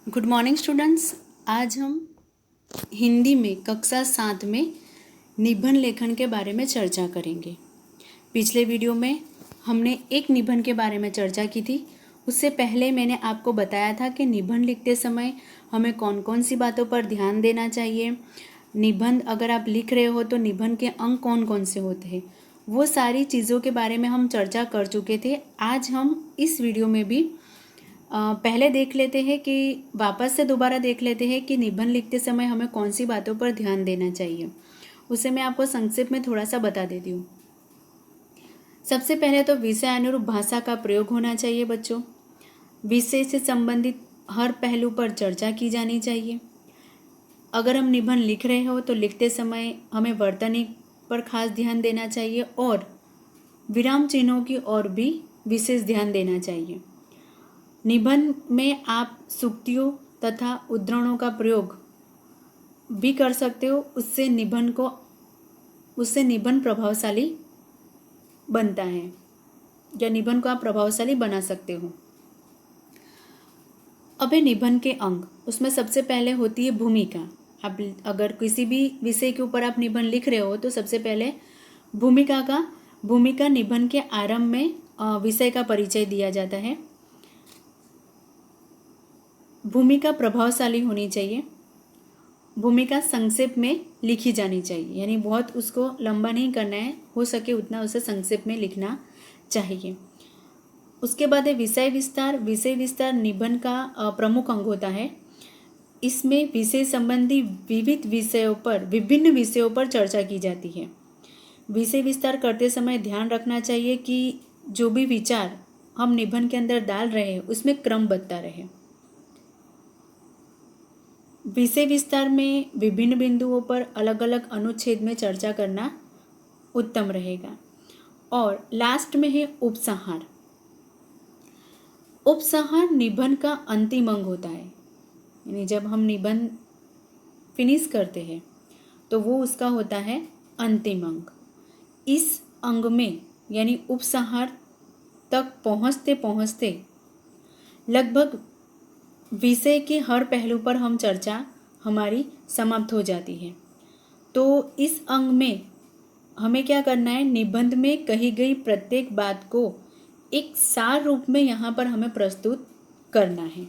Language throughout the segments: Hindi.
Good morning students. आज हम हिंदी में कक्षा 7 में निबंध लेखन के बारे में चर्चा करेंगे। पिछले वीडियो में हमने एक निबंध के बारे में चर्चा की थी। उससे पहले मैंने आपको बताया था कि निबंध लिखते समय हमें कौन कौन सी बातों पर ध्यान देना चाहिए। निबंध अगर आप लिख रहे हो तो निबंध के अंग कौन कौन से होते हैं, वो सारी चीज़ों के बारे में हम चर्चा कर चुके थे। आज हम इस वीडियो में भी पहले देख लेते हैं कि वापस से दोबारा देख लेते हैं कि निबंध लिखते समय हमें कौन सी बातों पर ध्यान देना चाहिए। उसे मैं आपको संक्षेप में थोड़ा सा बता देती हूँ। सबसे पहले तो विषय अनुरूप भाषा का प्रयोग होना चाहिए बच्चों। विषय से संबंधित हर पहलू पर चर्चा की जानी चाहिए। अगर हम निबंध लिख रहे हो तो लिखते समय हमें वर्तनी पर खास ध्यान देना चाहिए और विराम चिन्हों की ओर भी विशेष ध्यान देना चाहिए। निबंध में आप सूक्तियों तथा उद्धरणों का प्रयोग भी कर सकते हो। उससे निबंध प्रभावशाली बनता है या निबंध को आप प्रभावशाली बना सकते हो। अब है निबंध के अंग। उसमें सबसे पहले होती है भूमिका। आप अगर किसी भी विषय के ऊपर आप निबंध लिख रहे हो तो सबसे पहले भूमिका निबंध के आरंभ में विषय का परिचय दिया जाता है। भूमिका प्रभावशाली होनी चाहिए। भूमिका संक्षेप में लिखी जानी चाहिए, यानी बहुत उसको लंबा नहीं करना है, हो सके उतना उसे संक्षेप में लिखना चाहिए। उसके बाद है विषय विस्तार। विषय विस्तार निबंध का प्रमुख अंग होता है। इसमें विषय संबंधी विभिन्न विषयों पर चर्चा की जाती है। विषय विस्तार करते समय ध्यान रखना चाहिए कि जो भी विचार हम निबंध के अंदर डाल रहे हैं उसमें क्रमबद्धता रहे। विषय विस्तार में विभिन्न बिंदुओं पर अलग अलग अनुच्छेद में चर्चा करना उत्तम रहेगा। और लास्ट में है उपसंहार। उपसंहार निबंध का अंतिम अंग होता है, यानी जब हम निबंध फिनिश करते हैं तो वो उसका होता है अंतिम अंग। इस अंग में यानी उपसंहार तक पहुँचते पहुँचते लगभग विषय के हर पहलू पर हम चर्चा हमारी समाप्त हो जाती है। तो इस अंग में हमें क्या करना है, निबंध में कही गई प्रत्येक बात को एक सार रूप में यहाँ पर हमें प्रस्तुत करना है।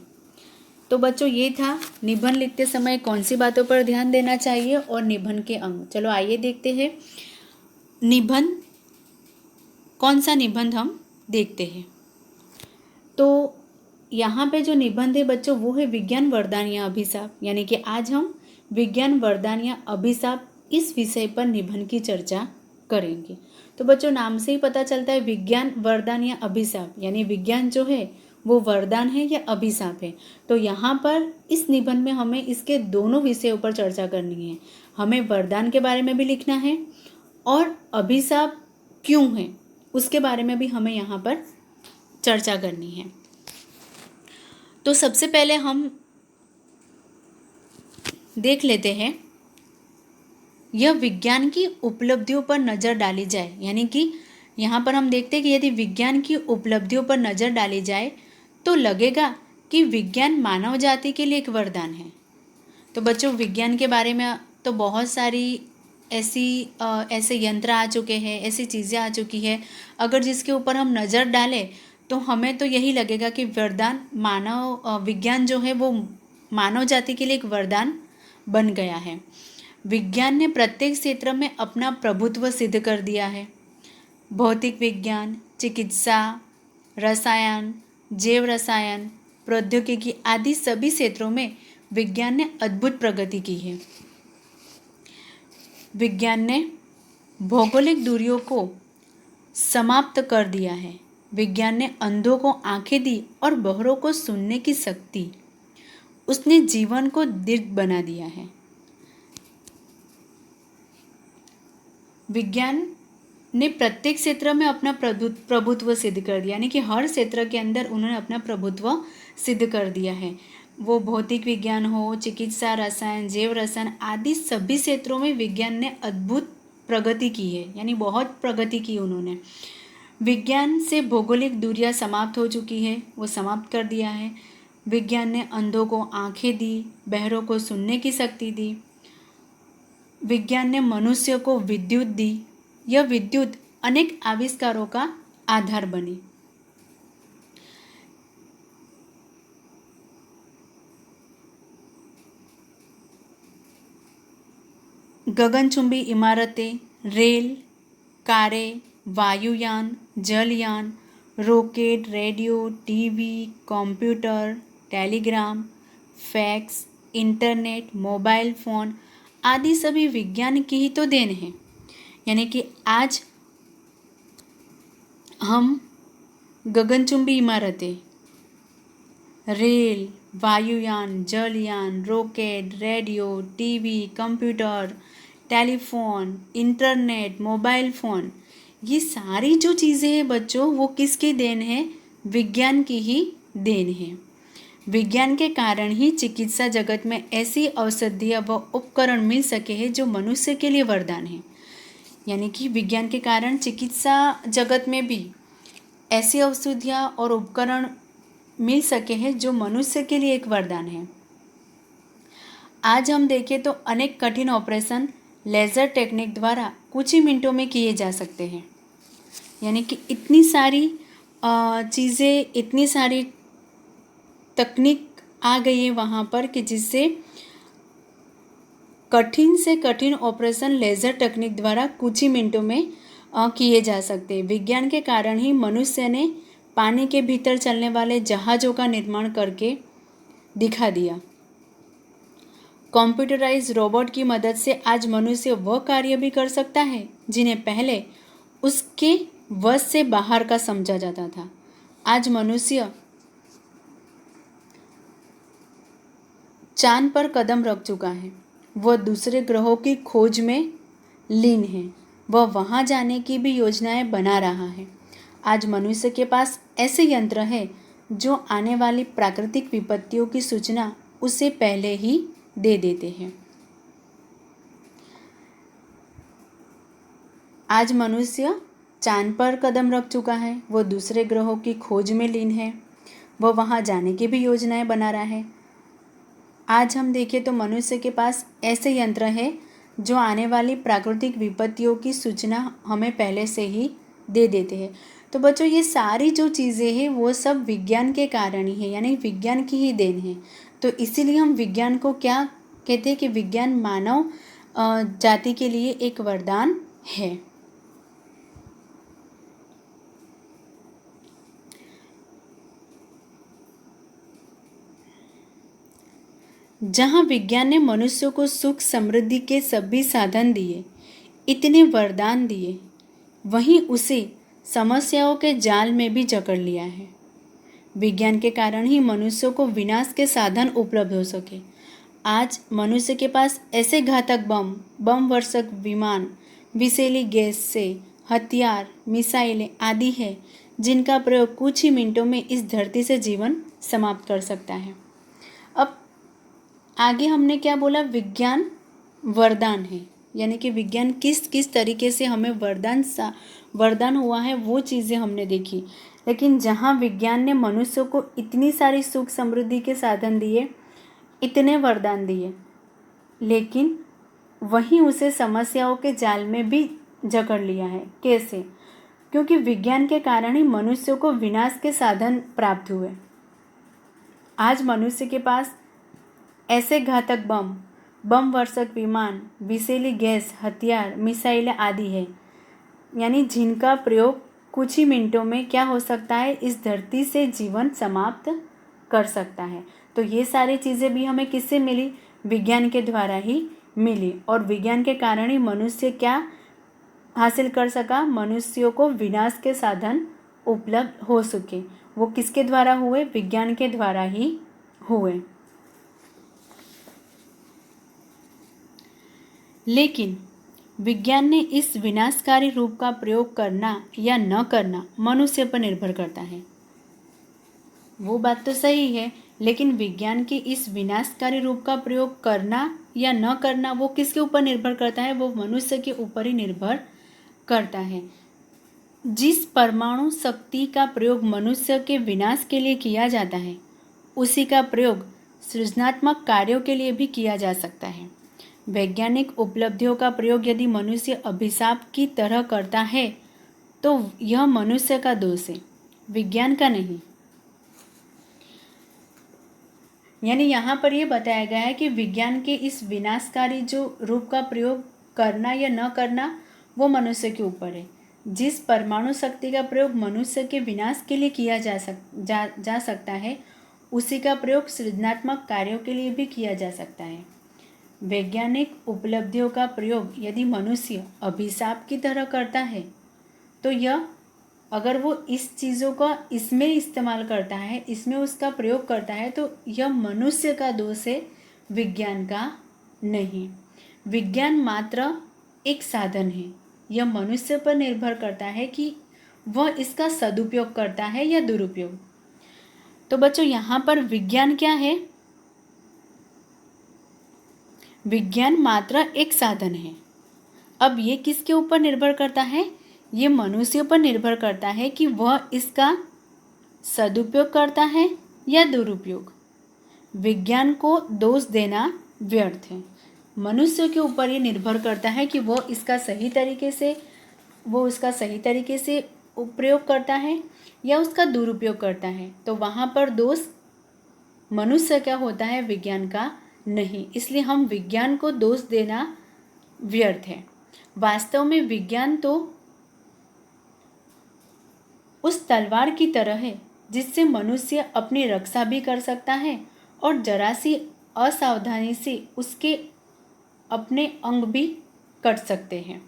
तो बच्चों ये था निबंध लिखते समय कौन सी बातों पर ध्यान देना चाहिए और निबंध के अंग। चलो आइए देखते हैं निबंध, कौन सा निबंध हम देखते हैं। तो यहाँ पे जो निबंध है बच्चों वो है विज्ञान वरदान या अभिशाप, यानी कि आज हम विज्ञान वरदान या अभिशाप इस विषय पर निबंध की चर्चा करेंगे। तो बच्चों नाम से ही पता चलता है विज्ञान वरदान या अभिशाप, यानी विज्ञान जो है वो वरदान है या अभिशाप है। तो यहाँ पर इस निबंध में हमें इसके दोनों विषयों पर चर्चा करनी है। हमें वरदान के बारे में भी लिखना है और अभिशाप क्यों है उसके बारे में भी हमें यहाँ पर चर्चा करनी है। तो सबसे पहले हम देख लेते हैं यह विज्ञान की उपलब्धियों पर नज़र डाली जाए, यानी कि यहाँ पर हम देखते हैं कि यदि विज्ञान की उपलब्धियों पर नज़र डाली जाए तो लगेगा कि विज्ञान मानव जाति के लिए एक वरदान है। तो बच्चों विज्ञान के बारे में तो बहुत सारी ऐसे यंत्र आ चुके हैं, ऐसी चीज़ें आ चुकी है, अगर जिसके ऊपर हम नज़र डालें तो हमें तो यही लगेगा कि विज्ञान जो है वो मानव जाति के लिए एक वरदान बन गया है। विज्ञान ने प्रत्येक क्षेत्र में अपना प्रभुत्व सिद्ध कर दिया है। भौतिक विज्ञान, चिकित्सा, रसायन, जैव रसायन, प्रौद्योगिकी आदि सभी क्षेत्रों में विज्ञान ने अद्भुत प्रगति की है। विज्ञान ने भौगोलिक दूरियों को समाप्त कर दिया है। विज्ञान ने अंधों को आंखें दी और बहरों को सुनने की शक्ति। उसने जीवन को दीर्घ बना दिया है। विज्ञान ने प्रत्येक क्षेत्र में अपना प्रभुत्व सिद्ध कर दिया, यानी कि हर क्षेत्र के अंदर उन्होंने अपना प्रभुत्व सिद्ध कर दिया है। वो भौतिक विज्ञान हो, चिकित्सा, रसायन, जैव रसायन आदि सभी क्षेत्रों में विज्ञान ने अद्भुत प्रगति की है, यानी बहुत प्रगति की उन्होंने। विज्ञान से भौगोलिक दूरियां समाप्त हो चुकी है, वो समाप्त कर दिया है। विज्ञान ने अंधों को आंखें दी, बहरों को सुनने की शक्ति दी। विज्ञान ने मनुष्य को विद्युत दी। यह विद्युत अनेक आविष्कारों का आधार बनी। गगनचुंबी इमारतें, रेल, कारें, वायुयान, जलयान, rocket, radio, TV, computer, telegram, fax, internet, mobile phone आदि सभी विज्ञान की ही तो देन है। यानी कि आज हम गगनचुंबी इमारतें, रेल, वायुयान, जलयान, rocket, radio, TV, computer, telephone, internet, mobile phone, ये सारी जो चीज़ें हैं बच्चों, वो किसकी देन है? विज्ञान की ही देन है। विज्ञान के कारण ही चिकित्सा जगत में ऐसी औषधियाँ व उपकरण मिल सके हैं जो मनुष्य के लिए वरदान है। यानी कि विज्ञान के कारण चिकित्सा जगत में भी ऐसी औषधियाँ और उपकरण मिल सके हैं जो मनुष्य के लिए एक वरदान है। आज हम देखें तो अनेक कठिन ऑपरेशन लेज़र टेक्निक द्वारा कुछ ही मिनटों में किए जा सकते हैं। यानी कि इतनी सारी चीज़ें, इतनी सारी तकनीक आ गई है वहाँ पर कि जिससे कठिन से कठिन ऑपरेशन लेज़र टेक्निक द्वारा कुछ ही मिनटों में किए जा सकते हैं। विज्ञान के कारण ही मनुष्य ने पानी के भीतर चलने वाले जहाज़ों का निर्माण करके दिखा दिया। कंप्यूटराइज रोबोट की मदद से आज मनुष्य वह कार्य भी कर सकता है जिन्हें पहले उसके वश से बाहर का समझा जाता था। आज मनुष्य चांद पर कदम रख चुका है। वह दूसरे ग्रहों की खोज में लीन है। वह वहाँ जाने की भी योजनाएं बना रहा है। आज मनुष्य के पास ऐसे यंत्र है जो आने वाली प्राकृतिक विपत्तियों की सूचना उसे पहले ही दे देते हैं। आज मनुष्य चांद पर कदम रख चुका है। वह दूसरे ग्रहों की खोज में लीन है। वह वहाँ जाने की भी योजनाएं बना रहा है। आज हम देखें तो मनुष्य के पास ऐसे यंत्र है जो आने वाली प्राकृतिक विपत्तियों की सूचना हमें पहले से ही दे देते हैं। तो बच्चों, ये सारी जो चीज़ें हैं वो सब विज्ञान के कारण ही है, यानी विज्ञान की ही देन है। तो इसीलिए हम विज्ञान को क्या कहते हैं कि विज्ञान मानव जाति के लिए एक वरदान है। जहाँ विज्ञान ने मनुष्य को सुख समृद्धि के सभी साधन दिए, इतने वरदान दिए, वहीं उसे समस्याओं के जाल में भी जकड़ लिया है। विज्ञान के कारण ही मनुष्य को विनाश के साधन उपलब्ध हो सके। आज मनुष्य के पास ऐसे घातक बम वर्षक विमान, विषैली गैस से हथियार, मिसाइलें आदि है जिनका प्रयोग कुछ ही मिनटों में इस धरती से जीवन समाप्त कर सकता है। अब आगे हमने क्या बोला? विज्ञान वरदान है, यानी कि विज्ञान किस किस तरीके से हमें वरदान हुआ है वो चीज़ें हमने देखी। लेकिन जहाँ विज्ञान ने मनुष्य को इतनी सारी सुख समृद्धि के साधन दिए, इतने वरदान दिए, लेकिन वहीं उसे समस्याओं के जाल में भी जकड़ लिया है। कैसे? क्योंकि विज्ञान के कारण ही मनुष्य को विनाश के साधन प्राप्त हुए। आज मनुष्य के पास ऐसे घातक बम वर्षक विमान, विषैली गैस, हथियार, मिसाइलें आदि है, यानी जिनका प्रयोग कुछ ही मिनटों में क्या हो सकता है, इस धरती से जीवन समाप्त कर सकता है। तो ये सारी चीज़ें भी हमें किससे मिली? विज्ञान के द्वारा ही मिली। और विज्ञान के कारण ही मनुष्य क्या हासिल कर सका? मनुष्यों को विनाश के साधन उपलब्ध हो सके। वो किसके द्वारा हुए? विज्ञान के द्वारा ही हुए। लेकिन विज्ञान ने इस विनाशकारी रूप का प्रयोग करना या न करना मनुष्य पर निर्भर करता है। वो बात तो सही है, लेकिन विज्ञान के इस विनाशकारी रूप का प्रयोग करना या न करना वो किसके ऊपर निर्भर करता है? वो मनुष्य के ऊपर ही निर्भर करता है। जिस परमाणु शक्ति का प्रयोग मनुष्य के विनाश के लिए किया जाता है, उसी का प्रयोग सृजनात्मक कार्यों के लिए भी किया जा सकता है। वैज्ञानिक उपलब्धियों का प्रयोग यदि मनुष्य अभिशाप की तरह करता है तो यह मनुष्य का दोष है, विज्ञान का नहीं। यानी यहाँ पर यह बताया गया है कि विज्ञान के इस विनाशकारी जो रूप का प्रयोग करना या न करना वो मनुष्य के ऊपर है। जिस परमाणु शक्ति का प्रयोग मनुष्य के विनाश के लिए किया जा सकता है उसी का प्रयोग सृजनात्मक कार्यों के लिए भी किया जा सकता है। वैज्ञानिक उपलब्धियों का प्रयोग यदि मनुष्य अभिशाप की तरह करता है तो यह, अगर वो इस चीज़ों का इसमें इस्तेमाल करता है, इसमें उसका प्रयोग करता है, तो यह मनुष्य का दोष है, विज्ञान का नहीं। विज्ञान मात्र एक साधन है, यह मनुष्य पर निर्भर करता है कि वह इसका सदुपयोग करता है या दुरुपयोग। तो बच्चों यहाँ पर विज्ञान क्या है? विज्ञान मात्र एक साधन है। अब ये किसके ऊपर निर्भर करता है? ये मनुष्य पर निर्भर करता है कि वह इसका सदुपयोग करता है या दुरुपयोग। विज्ञान को दोष देना व्यर्थ है। मनुष्य के ऊपर ये निर्भर करता है कि वो उसका सही तरीके से प्रयोग करता है या उसका दुरुपयोग करता है। तो वहाँ पर दोष मनुष्य का होता है, विज्ञान का नहीं। इसलिए हम विज्ञान को दोष देना व्यर्थ है। वास्तव में विज्ञान तो उस तलवार की तरह है जिससे मनुष्य अपनी रक्षा भी कर सकता है और जरा सी असावधानी से उसके अपने अंग भी कट सकते हैं।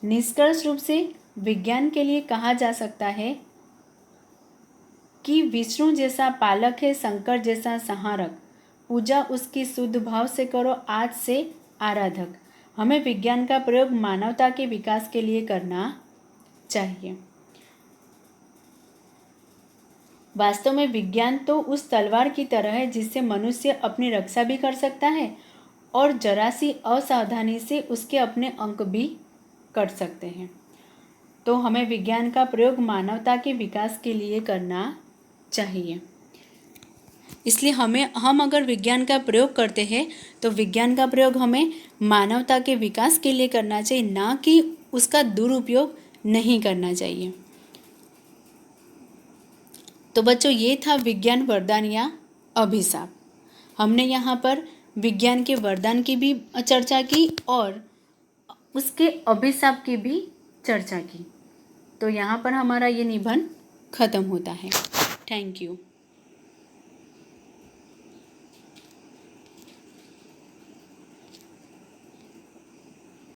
निष्कर्ष रूप से विज्ञान के लिए कहा जा सकता है कि विष्णु जैसा पालक है, शंकर जैसा संहारक, पूजा उसकी शुद्ध भाव से करो, आज से आराधक। हमें विज्ञान का प्रयोग मानवता के विकास के लिए करना चाहिए। वास्तव में विज्ञान तो उस तलवार की तरह है जिससे मनुष्य अपनी रक्षा भी कर सकता है और जरा सी असावधानी से उसके अपने अंग भी कट सकते हैं। तो हमें विज्ञान का प्रयोग मानवता के विकास के लिए करना चाहिए। इसलिए हम अगर विज्ञान का प्रयोग करते हैं तो विज्ञान का प्रयोग हमें मानवता के विकास के लिए करना चाहिए, ना कि उसका दुरुपयोग नहीं करना चाहिए। तो बच्चों, ये था विज्ञान वरदान या अभिशाप। हमने यहाँ पर विज्ञान के वरदान की भी चर्चा की और उसके अभिशाप की भी चर्चा की। तो यहाँ पर हमारा ये निबंध खत्म होता है। Thank you.